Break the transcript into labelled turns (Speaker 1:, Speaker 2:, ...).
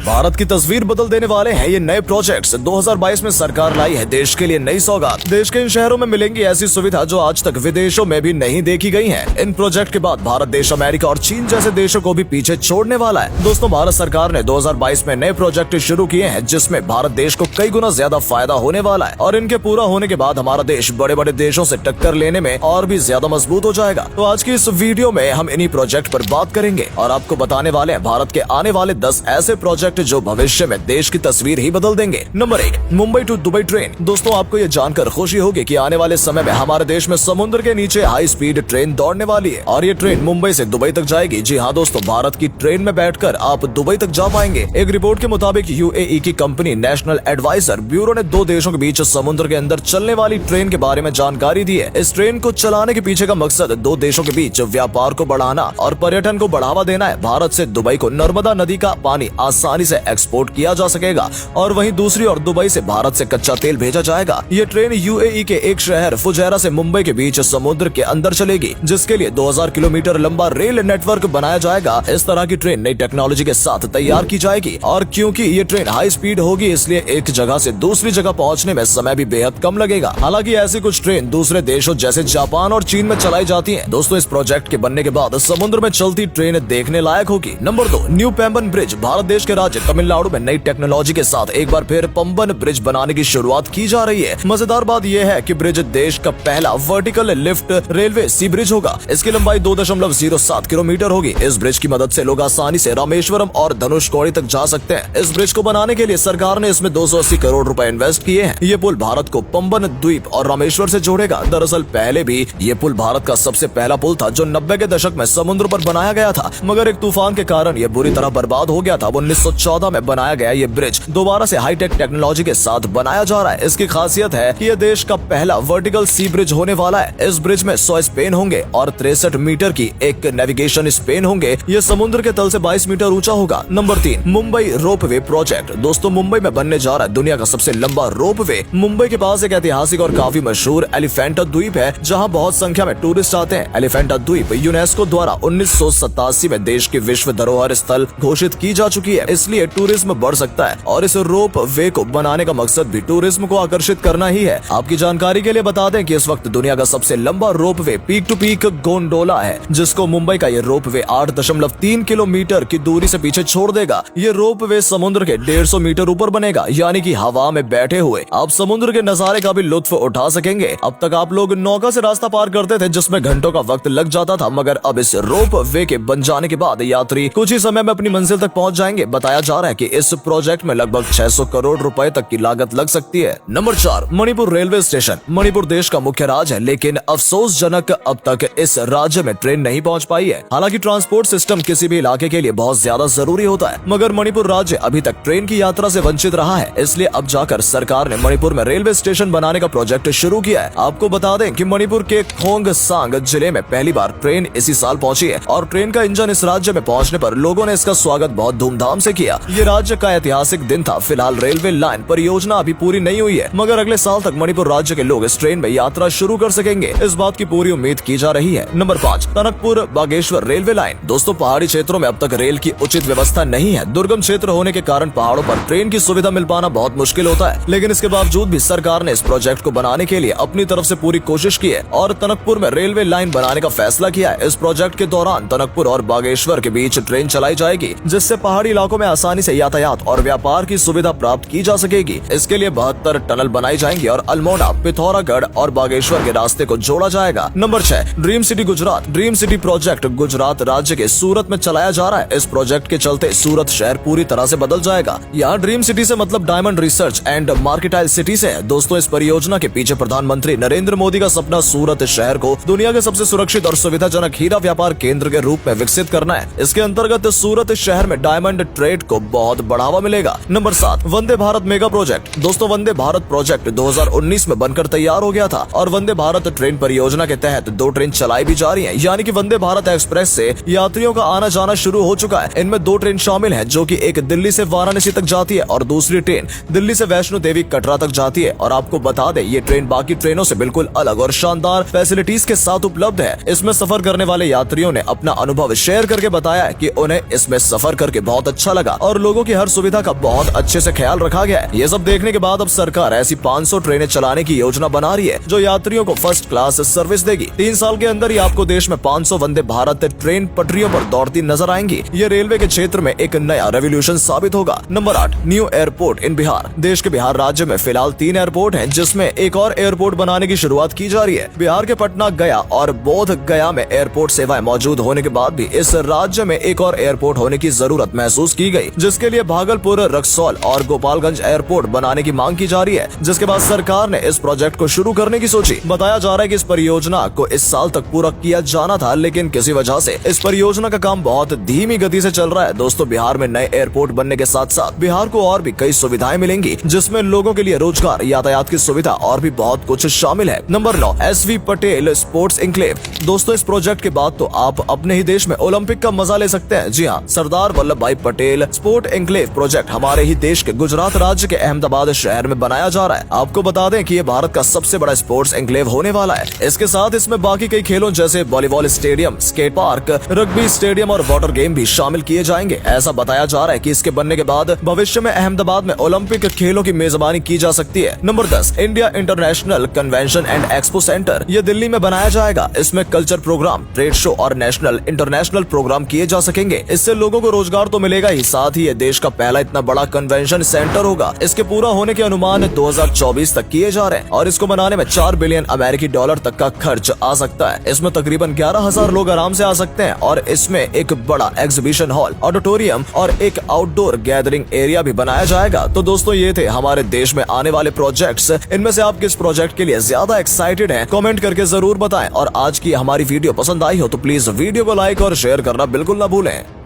Speaker 1: भारत की तस्वीर बदल देने वाले हैं ये नए प्रोजेक्ट्स। 2022 में सरकार लाई है देश के लिए नई सौगात। देश के इन शहरों में मिलेंगी ऐसी सुविधा जो आज तक विदेशों में भी नहीं देखी गई है। इन प्रोजेक्ट के बाद भारत देश अमेरिका और चीन जैसे देशों को भी पीछे छोड़ने वाला है। दोस्तों, भारत सरकार ने 2022 में नए प्रोजेक्ट शुरू किए हैं जिसमें भारत देश को कई गुना ज्यादा फायदा होने वाला है और इनके पूरा होने के बाद हमारा देश बड़े बड़े देशों से टक्कर लेने में और भी ज्यादा मजबूत हो जाएगा। तो आज की इस वीडियो में हम इन्हीं प्रोजेक्ट पर बात करेंगे और आपको बताने वाले हैं भारत के आने वाले 10 ऐसे प्रोजेक्ट जो भविष्य में देश की तस्वीर ही बदल देंगे। Number 1, Mumbai to Dubai train. दोस्तों, आपको ये जानकर खुशी होगी कि आने वाले समय में हमारे देश में समुद्र के नीचे हाई स्पीड ट्रेन दौड़ने वाली है और ये ट्रेन मुंबई से दुबई तक जाएगी। जी हाँ दोस्तों, भारत की ट्रेन में बैठकर आप दुबई तक जा पाएंगे। एक रिपोर्ट के मुताबिक यूएई की कंपनी नेशनल एडवाइजर ब्यूरो ने 2 देशों के बीच समुद्र के अंदर चलने वाली ट्रेन के बारे में जानकारी दी है। इस ट्रेन को चलाने के पीछे का मकसद 2 देशों के बीच व्यापार को बढ़ाना और पर्यटन को बढ़ावा देना है। भारत से दुबई को नर्मदा नदी का पानी आसानी से एक्सपोर्ट किया जा सकेगा और वहीं दूसरी ओर दुबई से भारत से कच्चा तेल भेजा जाएगा। ये ट्रेन यूएई के एक शहर फुजैरा से मुंबई के बीच समुद्र के अंदर चलेगी, जिसके लिए 2000 किलोमीटर लंबा रेल नेटवर्क बनाया जाएगा। इस तरह की ट्रेन नई टेक्नोलॉजी के साथ तैयार की जाएगी और क्योंकि ये ट्रेन हाई स्पीड होगी इसलिए एक जगह से दूसरी जगह पहुंचने में समय भी बेहद कम लगेगा। हालांकि ऐसी कुछ ट्रेन दूसरे देशों जैसे जापान और चीन में चलाई जाती हैं। दोस्तों, इस प्रोजेक्ट के बनने के बाद समुद्र में चलती ट्रेन देखने लायक होगी। Number 2, new Pamban bridge. Bharat देश के राज्य तमिलनाडु में नई टेक्नोलॉजी के साथ एक बार फिर पंबन ब्रिज बनाने की शुरुआत की जा रही है। मजेदार बात यह है कि ब्रिज देश का पहला वर्टिकल लिफ्ट रेलवे सी ब्रिज होगा। इसकी लंबाई 2.07 किलोमीटर होगी। इस ब्रिज की मदद से लोग आसानी से रामेश्वरम और धनुषकोडी तक जा सकते हैं। इस ब्रिज को बनाने के लिए सरकार ने इसमें 280 करोड़ रुपए इन्वेस्ट किए हैं। ये पुल भारत को पंबन द्वीप और रामेश्वर से जोड़ेगा। दरअसल पहले भी ये पुल भारत का सबसे पहला पुल था जो 90 के दशक में समुद्र पर बनाया गया था, मगर एक तूफान के कारण ये बुरी तरह बर्बाद हो गया था। 1914 में बनाया गया ये ब्रिज दोबारा से हाईटेक टेक्नोलॉजी के साथ बनाया जा रहा है। इसकी खासियत है कि ये देश का पहला वर्टिकल सी ब्रिज होने वाला है। इस ब्रिज में 100 स्पेन होंगे और 63 मीटर की एक नेविगेशन स्पेन होंगे। ये समुद्र के तल से 22 मीटर ऊंचा होगा। Number 3, Mumbai ropeway project. दोस्तों, मुंबई में बनने जा रहा है दुनिया का सबसे लंबा रोपवे। मुंबई के पास एक ऐतिहासिक और काफी मशहूर एलिफेंटा द्वीप है जहाँ बहुत संख्या में टूरिस्ट आते हैं। एलिफेंटा द्वीप यूनेस्को द्वारा 1987 में देश की विश्व धरोहर स्थल घोषित की जा चुकी है, इसलिए टूरिज्म बढ़ सकता है और इस रोप वे को बनाने का मकसद भी टूरिज्म को आकर्षित करना ही है। आपकी जानकारी के लिए बता दें कि इस वक्त दुनिया का सबसे लंबा रोप वे पीक टू पीक गोंडोला है, जिसको मुंबई का ये रोप वे 8.3 किलोमीटर की दूरी से पीछे छोड़ देगा। ये रोप वे समुद्र के 150 मीटर ऊपर बनेगा, यानी कि हवा में बैठे हुए आप समुद्र के नजारे का भी लुत्फ उठा सकेंगे। अब तक आप लोग नौका से रास्ता पार करते थे जिसमें घंटों का वक्त लग जाता था, मगर अब इस रोप वे के बन जाने के बाद यात्री कुछ ही समय में अपनी मंजिल तक पहुंच जाएंगे। बताया जा रहा है कि इस प्रोजेक्ट में लगभग 600 करोड़ रुपए तक की लागत लग सकती है। Number 4, Manipur railway station. Manipur देश का मुख्य राज्य है, लेकिन अफसोसजनक अब तक इस राज्य में ट्रेन नहीं पहुंच पाई है। हालांकि ट्रांसपोर्ट सिस्टम किसी भी इलाके के लिए बहुत ज्यादा जरूरी होता है, मगर मणिपुर राज्य अभी तक ट्रेन की यात्रा से वंचित रहा है। इसलिए अब जाकर सरकार ने मणिपुर में रेलवे स्टेशन बनाने का प्रोजेक्ट शुरू किया है। आपको बता दें कि मणिपुर के खोंगसांग जिले में पहली बार ट्रेन इसी साल पहुंची है और ट्रेन का इंजन इस राज्य में पहुंचने पर लोगों ने इसका स्वागत बहुत धूमधाम से किया। ये राज्य का ऐतिहासिक दिन था। फिलहाल रेलवे लाइन परियोजना अभी पूरी नहीं हुई है, मगर अगले साल तक मणिपुर राज्य के लोग इस ट्रेन में यात्रा शुरू कर सकेंगे। इस बात की पूरी उम्मीद की जा रही है। Number 5, Tanakpur Bageshwar railway line. दोस्तों, पहाड़ी क्षेत्रों में अब तक रेल की उचित व्यवस्था नहीं है। दुर्गम क्षेत्र होने के कारण पहाड़ों पर ट्रेन की सुविधा मिल पाना बहुत मुश्किल होता है, लेकिन इसके बावजूद भी सरकार ने इस प्रोजेक्ट को बनाने के लिए अपनी तरफ से पूरी कोशिश की है और टनकपुर में रेलवे लाइन बनाने का फैसला किया है। इस प्रोजेक्ट के दौरान टनकपुर और बागेश्वर के बीच ट्रेन चलाई जाएगी, जिससे पहाड़ी इलाकों में आसानी से यातायात और व्यापार की सुविधा प्राप्त की जा सकेगी। इसके लिए 72 टनल बनाई जाएंगी और अल्मोड़ा, पिथौरागढ़ और बागेश्वर के रास्ते को जोड़ा जाएगा। Number 6, dream city Gujarat. Dream city project Gujarat राज्य के सूरत में चलाया जा रहा है। इस प्रोजेक्ट के चलते सूरत शहर पूरी तरह से बदल जाएगा। यहाँ ड्रीम सिटी से मतलब diamond research and mercantile city से है। दोस्तों, इस परियोजना के पीछे प्रधानमंत्री नरेंद्र मोदी का सपना सूरत शहर को दुनिया के सबसे सुरक्षित और सुविधाजनक हीरा व्यापार केंद्र के रूप में विकसित करना है। इसके अंतर्गत सूरत शहर में डायमंड ट्रेड को बहुत बढ़ावा मिलेगा। Number 7, Vande Bharat mega project. दोस्तों, वंदे भारत प्रोजेक्ट 2019 में बनकर तैयार हो गया था और वंदे भारत ट्रेन परियोजना के तहत 2 ट्रेन चलाई भी जा रही है, यानी कि वंदे भारत एक्सप्रेस से यात्रियों का आना जाना शुरू हो चुका है। इनमें 2 ट्रेन शामिल है, जो कि एक दिल्ली से वाराणसी तक जाती है और दूसरी ट्रेन दिल्ली से वैष्णो देवी कटरा तक जाती है। और आपको बता दें, ये ट्रेन बाकी ट्रेनों से बिल्कुल अलग और शानदार फैसिलिटीज के साथ उपलब्ध है। इसमें सफर करने वाले यात्रियों ने अपना अनुभव शेयर करके बताया है कि उन्हें इसमें सफर करके बहुत अच्छा लगा। और लोगों की हर सुविधा का बहुत अच्छे से ख्याल रखा गया है। ये सब देखने के बाद अब सरकार ऐसी 500 ट्रेनें चलाने की योजना बना रही है जो यात्रियों को फर्स्ट क्लास सर्विस देगी। 3 साल के अंदर ही आपको देश में 500 वंदे भारत ट्रेन पटरियों पर दौड़ती नजर आएंगी। ये रेलवे के क्षेत्र में एक नया रेवोल्यूशन साबित होगा। नंबर 8, न्यू एयरपोर्ट इन बिहार। देश के बिहार राज्य में फिलहाल 3 एयरपोर्ट हैं, जिसमें एक और एयरपोर्ट बनाने की शुरुआत की जा रही है। बिहार के पटना, गया और बोध गया में एयरपोर्ट सेवाएं मौजूद होने के बाद भी इस राज्य में एक और एयरपोर्ट होने की जरूरत महसूस की गई, जिसके लिए भागलपुर, रक्सौल और गोपालगंज एयरपोर्ट बनाने की मांग की जा रही है। जिसके बाद सरकार ने इस प्रोजेक्ट को शुरू करने की सोची। बताया जा रहा है कि इस परियोजना को इस साल तक पूरा किया जाना था, लेकिन किसी वजह से इस परियोजना का काम बहुत धीमी गति से चल रहा है। दोस्तों, बिहार में नए एयरपोर्ट बनने के साथ साथ बिहार को और भी कई सुविधाएं मिलेंगी, जिसमें लोगों के लिए रोजगार, यातायात की सुविधा और भी बहुत कुछ शामिल है। Number 9, SV Patel sports enclave. दोस्तों, इस प्रोजेक्ट के बाद तो आप अपने ही देश में ओलंपिक का मजा ले सकते हैं। जी हाँ, सरदार वल्लभ भाई पटेल स्पोर्ट एन्क्लेव प्रोजेक्ट हमारे ही देश के गुजरात राज्य के अहमदाबाद शहर में बनाया जा रहा है। आपको बता दें कि ये भारत का सबसे बड़ा स्पोर्ट्स एन्क्लेव होने वाला है। इसके साथ इसमें बाकी कई खेलों जैसे volleyball stadium, skate park, rugby stadium और वाटर गेम भी शामिल किए जाएंगे। ऐसा बताया जा रहा है कि इसके बनने के बाद भविष्य में अहमदाबाद में ओलंपिक खेलों की मेजबानी की जा सकती है। Number 10, India international convention and expo centre. ये दिल्ली में बनाया जाएगा। इसमें कल्चर प्रोग्राम, ट्रेड शो और नेशनल इंटरनेशनल प्रोग्राम किए जा सकेंगे। इससे लोगों को रोजगार तो मिलेगा ही, साथ ही ये देश का पहला इतना बड़ा कन्वेंशन सेंटर होगा। इसके पूरा होने के अनुमान 2024 तक किए जा रहे हैं और इसको बनाने में 4 बिलियन अमेरिकी डॉलर तक का खर्च आ सकता है। इसमें तकरीबन 11,000 लोग आराम से आ सकते हैं और इसमें एक बड़ा एग्जीबिशन हॉल, ऑडिटोरियम और एक आउटडोर गैदरिंग एरिया भी बनाया जाएगा। तो दोस्तों, ये थे हमारे देश में आने वाले प्रोजेक्ट्स। इनमें से आप किस प्रोजेक्ट के लिए ज्यादा एक्साइटेड हैं? कमेंट करके जरूर बताएं। और आज की हमारी वीडियो पसंद आई हो तो प्लीज वीडियो को लाइक और शेयर करना बिल्कुल ना भूलें।